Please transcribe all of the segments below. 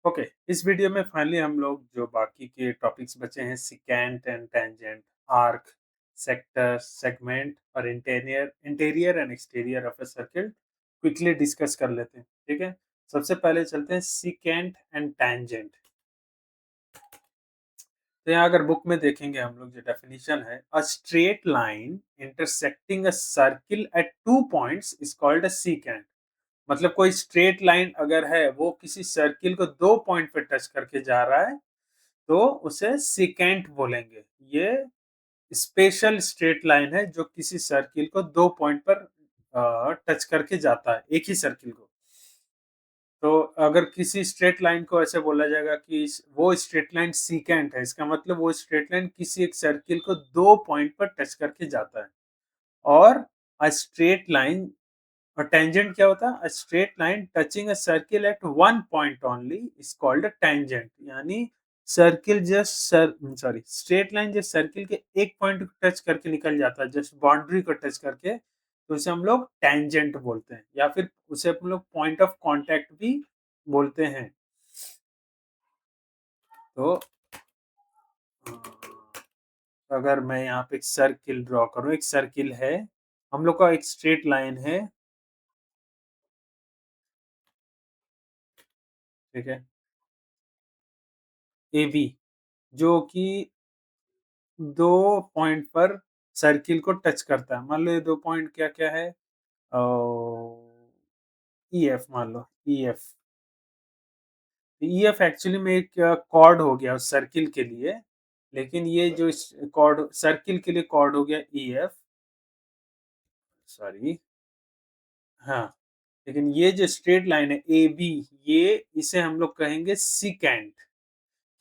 Okay, इस video में finally हम लोग जो बाकी के टॉपिक्स बचे हैं secant and tangent, arc, sector, segment और interior interior and exterior of a circle quickly discuss कर लेते हैं। ठीक है, सबसे पहले चलते हैं सिकेंट एंड टेंजेंट। तो यहाँ अगर बुक में देखेंगे हम लोग जो डेफिनेशन है, a straight line intersecting a circle eight two points is called a secant. मतलब कोई स्ट्रेट लाइन अगर है वो किसी सर्किल को दो पॉइंट पे टच करके जा रहा है तो उसे सिकेंट बोलेंगे। ये स्पेशल स्ट्रेट लाइन है जो किसी सर्किल को दो पॉइंट पर टच करके जाता है, एक ही सर्किल को। तो अगर किसी स्ट्रेट लाइन को ऐसे बोला जाएगा कि वो स्ट्रेट लाइन सिकेंट है, इसका मतलब वो स्ट्रेट लाइन किसी एक सर्किल को दो पॉइंट पर टच करके जाता है। और अ स्ट्रेट लाइन और टेंजेंट क्या होता है? A straight line touching a circle at one point only is called a tangent. यानी circle just sorry straight line जो सर्किल के एक पॉइंट को टच करके निकल जाता है, जस्ट बाउंड्री को टच करके, तो उसे हम लोग टेंजेंट बोलते हैं, या फिर उसे हम लोग पॉइंट ऑफ कांटेक्ट भी बोलते हैं। तो अगर मैं यहाँ पे एक सर्किल ड्रॉ करूँ, एक सर्किल है, हम लोग का एक स्ट्रेट लाइन है। ठीक है, ए बी, जो कि दो पॉइंट पर सर्किल को टच करता है। मान लो ये दो पॉइंट क्या क्या है, ई एफ मान लो, E F. E F actually में एक कॉर्ड हो गया उस सर्किल के लिए, लेकिन ये जो कॉर्ड सर्किल के लिए कॉर्ड हो गया ई एफ, सॉरी। हाँ, लेकिन ये जो स्ट्रेट लाइन है ए बी, ये इसे हम लोग कहेंगे सिकेंट,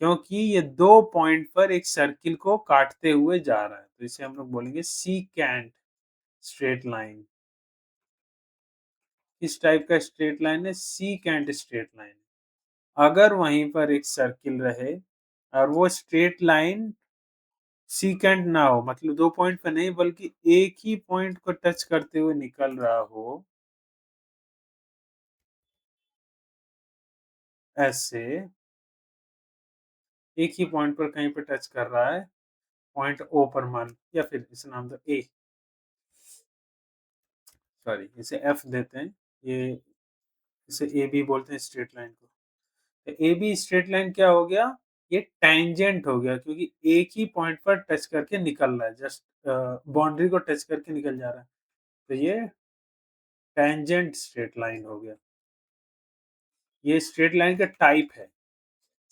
क्योंकि ये दो पॉइंट पर एक सर्किल को काटते हुए जा रहा है, तो इसे हम लोग बोलेंगे सिकेंट स्ट्रेट लाइन। इस टाइप का स्ट्रेट लाइन है सीकेंट स्ट्रेट लाइन। अगर वहीं पर एक सर्किल रहे और वो स्ट्रेट लाइन सीकेंट ना हो, मतलब दो पॉइंट पे नहीं बल्कि एक ही पॉइंट को टच करते हुए निकल रहा हो, ऐसे एक ही पॉइंट पर कहीं पे टच कर रहा है, पॉइंट ओ पर मान, या फिर इसे नाम दो ए, सॉरी इसे एफ देते हैं, ये इसे ए बी बोलते हैं स्ट्रेट लाइन को। तो ए बी स्ट्रेट लाइन क्या हो गया? ये टेंजेंट हो गया, क्योंकि एक ही पॉइंट पर टच करके निकल रहा है, जस्ट बाउंड्री को टच करके निकल जा रहा है, तो ये टेंजेंट स्ट्रेट लाइन हो गया। ये स्ट्रेट लाइन का टाइप है।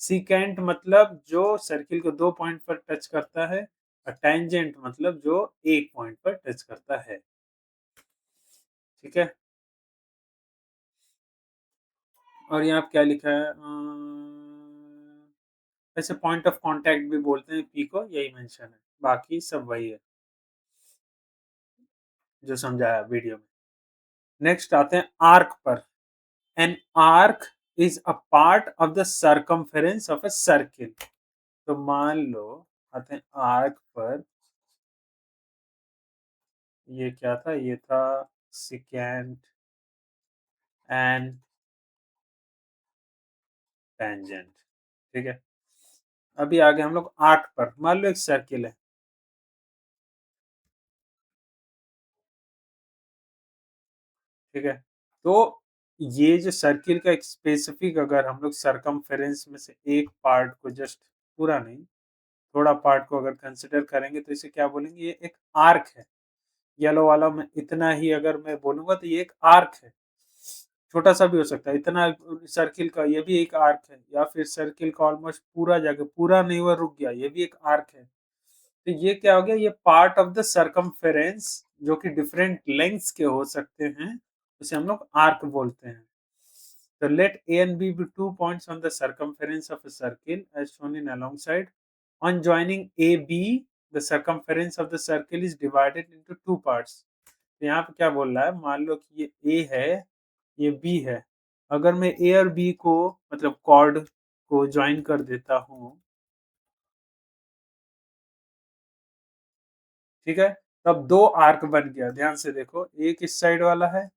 सिकेंट मतलब जो सर्किल को दो पॉइंट पर टच करता है, और टेंजेंट मतलब जो एक पॉइंट पर टच करता है। ठीक है, और यहाँ पे क्या लिखा है? वैसे पॉइंट ऑफ कांटेक्ट भी बोलते हैं पी को, यही मेंशन है, बाकी सब वही है जो समझाया वीडियो में। नेक्स्ट आते हैं आर्क पर। An arc is a part of the circumference of a circle. तो मान लो आते हैं आर्क पर, ये क्या था? ये था सिकेंट एंड टेंजेंट। ठीक है, अभी आगे हम लोग आर्क पर। मान लो एक सर्किल है, ठीक है, तो ये जो सर्किल का एक स्पेसिफिक, अगर हम लोग सरकमफेरेंस में से एक पार्ट को, जस्ट पूरा नहीं, थोड़ा पार्ट को अगर कंसिडर करेंगे तो इसे क्या बोलेंगे? ये एक आर्क है। येलो वाला में इतना ही अगर मैं बोलूंगा तो ये एक आर्क है। छोटा सा भी हो सकता है, इतना सर्किल का ये भी एक आर्क है, या फिर सर्किल का ऑलमोस्ट पूरा जाके पूरा नहीं हुआ रुक गया, ये भी एक आर्क है। तो ये क्या हो गया? ये पार्ट ऑफ द सर्कमफेरेंस, जो कि डिफरेंट लेंथ्स के हो सकते हैं, उसे हम लोग आर्क बोलते हैं। तो let A and B be two points on the circumference of a circle as shown in alongside. On joining AB, the circumference of the circle is divided into two parts. तो यहाँ पे क्या बोल रहा है? मान लो कि ये A है, ये B है। अगर मैं A और B को, मतलब कॉर्ड को ज्वाइन कर देता हूँ, ठीक है, तब दो आर्क बन गया। ध्यान से देखो, एक इस साइड वाला है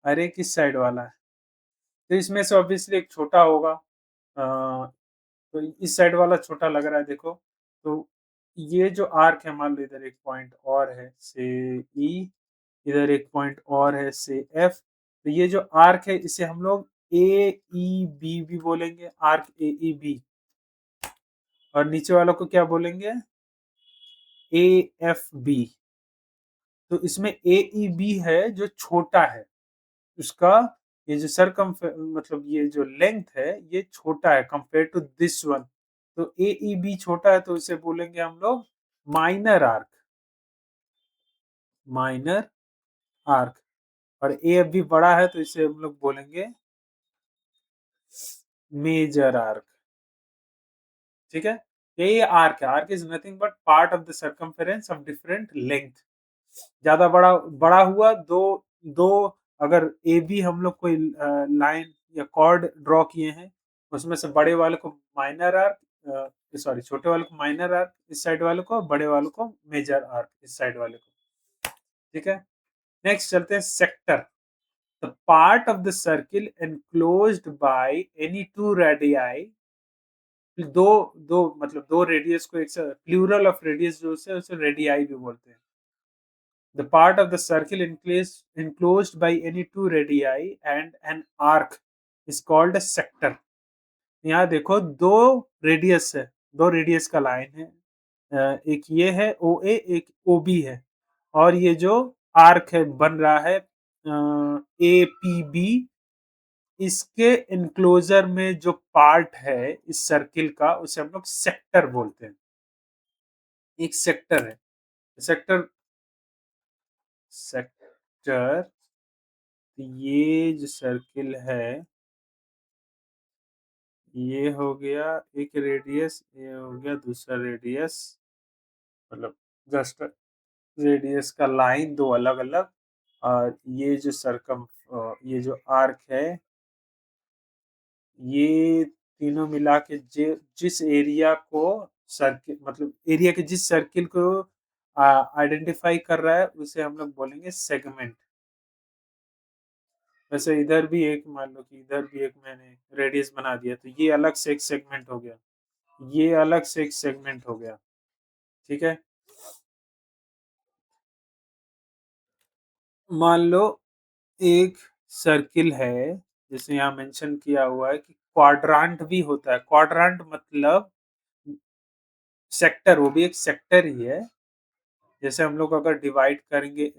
और एक इस साइड वाला है। तो इसमें से ऑब्वियसली एक छोटा होगा। तो इस साइड वाला छोटा लग रहा है देखो। तो ये जो आर्क है, मान लो इधर एक पॉइंट और है से ई, इधर एक पॉइंट और है से एफ। तो ये जो आर्क है इसे हम लोग ए ई बी भी बोलेंगे, आर्क ए ई बी। और नीचे वालों को क्या बोलेंगे? A F B. तो इसमें ए ई बी है जो छोटा है, उसका ये जो सरकम मतलब ये जो लेंथ है ये छोटा है कंपेयर टू दिस वन। तो ए ई बी छोटा है तो इसे बोलेंगे हम लोग माइनर आर्क, माइनर आर्क। और ए एफ बी बड़ा है तो इसे हम लोग बोलेंगे मेजर आर्क। ठीक है। ये आर्क है, arc is nothing but part of the circumference of different length. ज्यादा बड़ा बड़ा हुआ दो, दो अगर ए बी हम लोग कोई लाइन या कॉर्ड ड्रॉ किए हैं, उसमें से बड़े वाले को माइनर आर्क, सॉरी छोटे वाले को माइनर आर्क इस साइड वाले को, बड़े वाले को मेजर आर्क इस साइड वाले को। ठीक है। नेक्स्ट चलते हैं sector. The part of the circle enclosed by any two radii. दो दो मतलब दो रेडियस को एक प्लूरल ऑफ रेडियस जो है उसे रेडियाई भी बोलते हैं। The part of the circle enclosed by any two radii and an arc is called a sector. यहाँ देखो दो रेडियस है, दो रेडियस का लाइन है, एक ये है ओ ए, एक ओ बी है। और ये जो आर्क है बन रहा है ए पी बी, इसके इनक्लोजर में जो पार्ट है इस सर्किल का उसे हम लोग सेक्टर बोलते हैं। एक सेक्टर है, सेक्टर, सेक्टर। ये जो सर्किल है ये हो गया एक रेडियस, ये हो गया दूसरा रेडियस, मतलब जस्ट रेडियस का लाइन दो अलग अलग। और ये जो ये जो आर्क है ये तीनों मिला के जिस एरिया को सर्किल मतलब एरिया के जिस सर्किल को आइडेंटिफाई कर रहा है उसे हम लोग बोलेंगे सेगमेंट। वैसे इधर भी एक, मान लो कि इधर भी एक मैंने रेडियस बना दिया तो ये अलग से एक सेगमेंट हो गया, ये अलग से एक सेगमेंट हो गया। ठीक है। मान लो एक सर्किल है, जैसे यहाँ मेंशन किया हुआ है कि क्वाड्रांट भी होता है। क्वाड्रांट मतलब सेक्टर, वो भी एक सेक्टर ही है। जैसे हम लोग अगर डिवाइड करेंगे,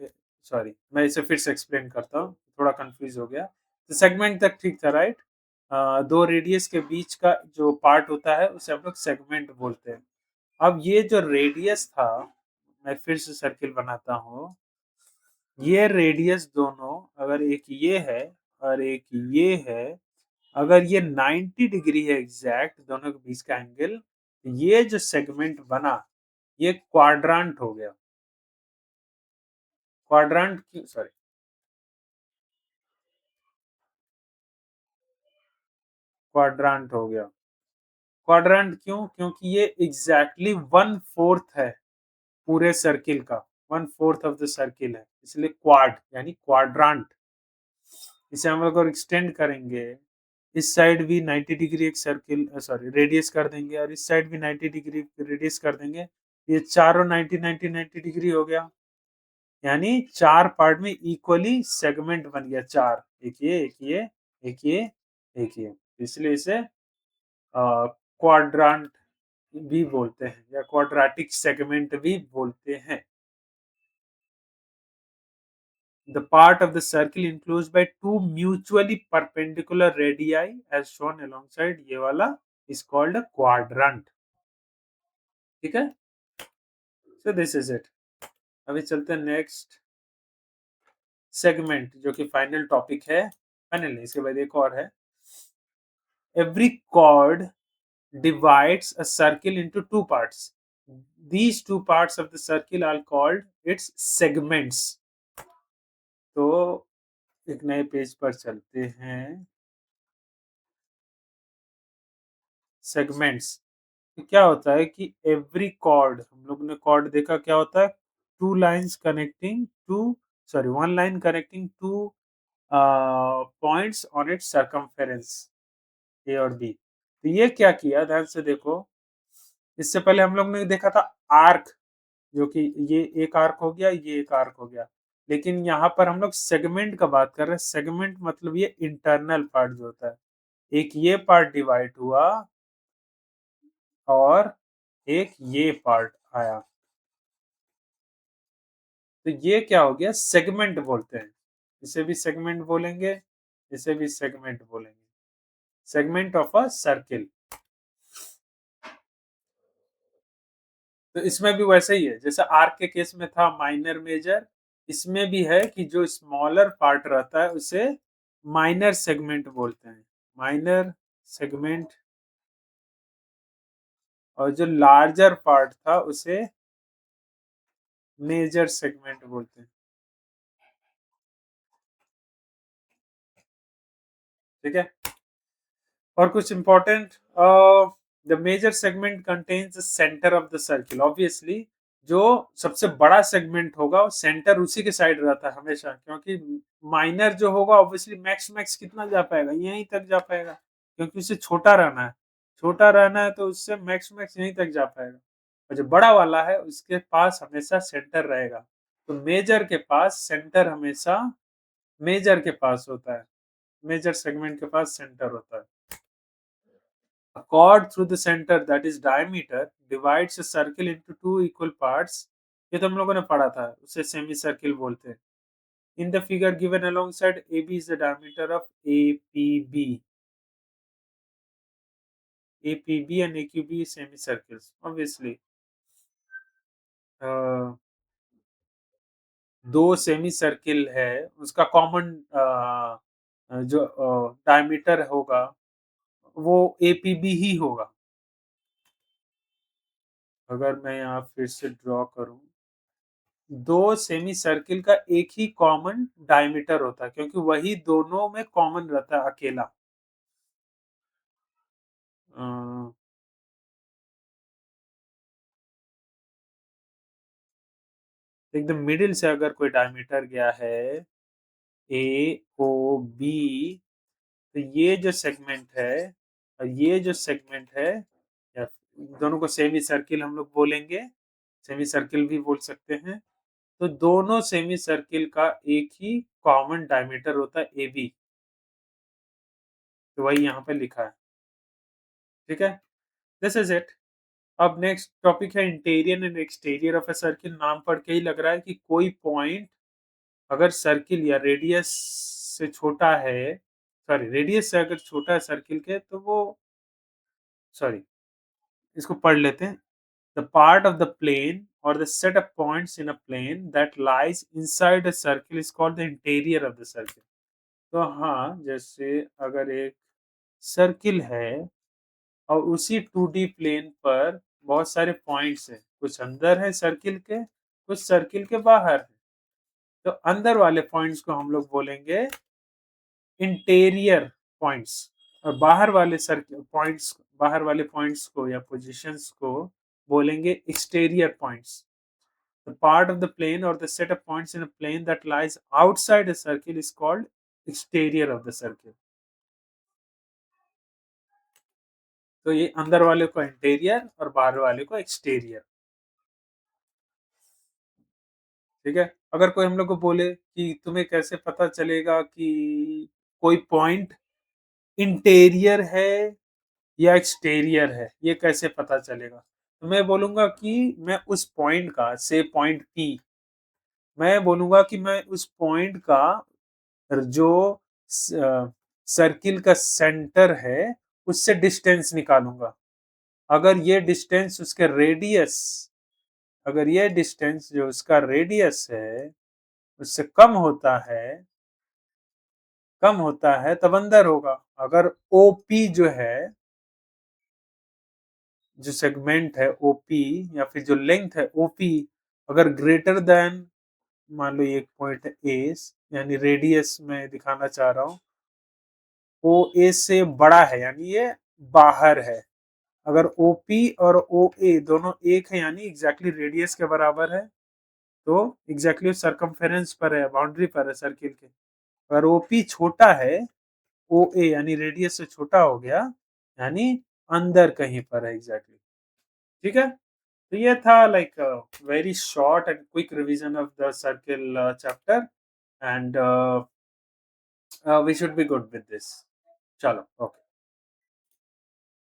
सॉरी मैं इसे फिर से एक्सप्लेन करता हूँ, थोड़ा कंफ्यूज हो गया। तो सेगमेंट तक ठीक था, राइट? दो रेडियस के बीच का जो पार्ट होता है उसे हम लोग सेगमेंट बोलते हैं। अब ये जो रेडियस था, मैं फिर से सर्किल बनाता हूँ, ये रेडियस दोनों अगर एक ये है और एक ये है, अगर ये 90 डिग्री है एग्जैक्ट दोनों के बीच का एंगल, ये जो सेगमेंट बना ये क्वाड्रांट हो गया। क्वाड्रांट क्यों, सॉरी क्वाड्रांट हो गया। क्वाड्रांट क्यों? क्योंकि ये एग्जैक्टली 1/4 है पूरे सर्किल का, 1/4 ऑफ द सर्किल है, इसलिए क्वाड यानी क्वाड्रांट। इसे हम लोग और एक्सटेंड करेंगे, इस साइड भी 90 डिग्री एक सर्किल सॉरी रेडियस कर देंगे और इस साइड भी 90 डिग्री रेडियस कर देंगे, ये चारों 90 90 90 डिग्री हो गया। यानी चार पार्ट में इक्वली सेगमेंट बन गया, चार, एक ये एक ये एक ये एक ये, इसलिए इसे क्वाड्रांट भी बोलते हैं या क्वाड्रेटिक सेगमेंट भी बोलते हैं। The part of the circle enclosed by two mutually perpendicular radii as shown alongside ये वाला is called a quadrant। ठीक है। So this is it। अभी चलते हैं नेक्स्ट सेगमेंट जो कि फाइनल टॉपिक है। फाइनल नहीं, इसके बाद एक और है। Every chord divides a circle into two parts. These two parts of the circle are called its segments। तो एक नए पेज पर चलते हैं। सेगमेंट्स क्या होता है कि एवरी कॉर्ड, हम लोग ने कॉर्ड देखा क्या होता है, two lines connecting two, sorry one line connecting two points on its circumference A और बी। तो ये क्या किया, ध्यान से देखो, इससे पहले हम लोग ने देखा था आर्क, जो कि ये एक आर्क हो गया, ये एक आर्क हो गया, लेकिन यहाँ पर हम लोग सेगमेंट का बात कर रहे हैं। सेगमेंट मतलब ये इंटरनल पार्ट जो होता है, एक ये पार्ट डिवाइड हुआ और एक ये पार्ट आया, तो ये क्या हो गया, सेगमेंट बोलते हैं। इसे भी सेगमेंट बोलेंगे, इसे भी सेगमेंट बोलेंगे, सेगमेंट ऑफ अ सर्किल। तो इसमें भी वैसे ही है, जैसे आर्क के केस में था माइनर मेजर, इसमें भी है कि जो स्मॉलर पार्ट रहता है उसे माइनर सेगमेंट बोलते हैं, माइनर सेगमेंट, और जो लार्जर पार्ट था उसे मेजर सेगमेंट बोलते हैं। ठीक है, और कुछ important, the major segment contains the centre of the circle. Obviously जो सबसे बड़ा सेगमेंट होगा सेंटर उसी के साइड रहता है हमेशा, क्योंकि माइनर जो होगा ऑब्वियसली मैक्स मैक्स कितना जा पाएगा, यहीं तक जा पाएगा, क्योंकि उसे छोटा रहना है, छोटा रहना है तो उससे मैक्स मैक्स यहीं तक जा पाएगा, और जो बड़ा वाला है उसके पास हमेशा सेंटर रहेगा। तो मेजर के पास सेंटर हमेशा मेजर के पास होता है, मेजर सेगमेंट के पास सेंटर होता है। A chord through the center, that is diameter, divides a circle into two equal parts. ये तो हम लोगों ने पढ़ा था, उसे सेमी सर्किल बोलते हैं। In the figure given alongside, AB is the diameter of APB. APB and AQB is semicircles. Obviously, दो सेमी सर्किल है, उसका कॉमन जो डायमीटर होगा वो APB ही होगा। अगर मैं यहाँ फिर से ड्रॉ करूं, दो सेमी सर्किल का एक ही कॉमन डायमीटर होता है, क्योंकि वही दोनों में कॉमन रहता है अकेला। एकदम मिडिल से अगर कोई डायमीटर गया है ए ओ बी, तो ये जो सेगमेंट है और ये जो सेगमेंट है, या दोनों को सेमी सर्किल हम लोग बोलेंगे, सेमी सर्किल भी बोल सकते हैं। तो दोनों सेमी सर्किल का एक ही कॉमन डायमीटर होता है ए बी, तो वही यहाँ पे लिखा है। ठीक है, दिस इज इट। अब नेक्स्ट टॉपिक है interior and exterior of a circle. नाम पढ़ के ही लग रहा है कि कोई पॉइंट अगर सर्किल या रेडियस से छोटा है, सॉरी रेडियस से अगर छोटा है सर्किल के, तो वो, सॉरी इसको पढ़ लेते हैं। The part of the plane or the set of points in a plane that lies inside a circle is called the interior of the circle. तो हाँ, जैसे अगर एक सर्किल है और उसी 2D प्लेन पर बहुत सारे पॉइंट्स हैं, कुछ अंदर है सर्किल के, कुछ सर्किल के बाहर है, तो अंदर वाले पॉइंट्स को हम लोग बोलेंगे इंटीरियर पॉइंट्स, और बाहर वाले सर्किल पॉइंट्स, बाहर वाले पॉइंट्स को या पोजीशंस को बोलेंगे exterior points. The part of the plane or the set of points in a plane that lies outside a circle is called exterior of the circle. तो ये अंदर वाले को इंटीरियर और बाहर वाले को एक्सटीरियर। ठीक है, अगर कोई हम लोग को बोले कि तुम्हें कैसे पता चलेगा कि कोई पॉइंट इंटीरियर है या एक्सटीरियर है, ये कैसे पता चलेगा, तो मैं बोलूंगा कि मैं उस पॉइंट का, से पॉइंट पी, मैं बोलूंगा कि मैं उस पॉइंट का जो सर्किल का सेंटर है उससे डिस्टेंस निकालूंगा। अगर ये डिस्टेंस उसके रेडियस, अगर ये डिस्टेंस जो उसका रेडियस है उससे कम होता है तब अंदर होगा। अगर ओपी जो है, जो सेगमेंट है ओपी, या फिर जो लेंथ है ओपी, अगर ग्रेटर देन, मान लो एक पॉइंट है ए, यानी रेडियस में दिखाना चाह रहा हूँ, ओ ए से बड़ा है यानी ये बाहर है। अगर ओपी और ओ ए दोनों एक है यानी एग्जैक्टली रेडियस के बराबर है, तो एग्जैक्टली सर्कमफेरेंस पर है, बाउंड्री पर है सर्किल के, अगर ओपी छोटा है, ओए यानी रेडियस से छोटा हो गया, यानी अंदर कहीं पर है एग्जैक्टली। ठीक है, तो ये था like very short and quick revision of the circle chapter, and we should be good with this. चलो, ओके।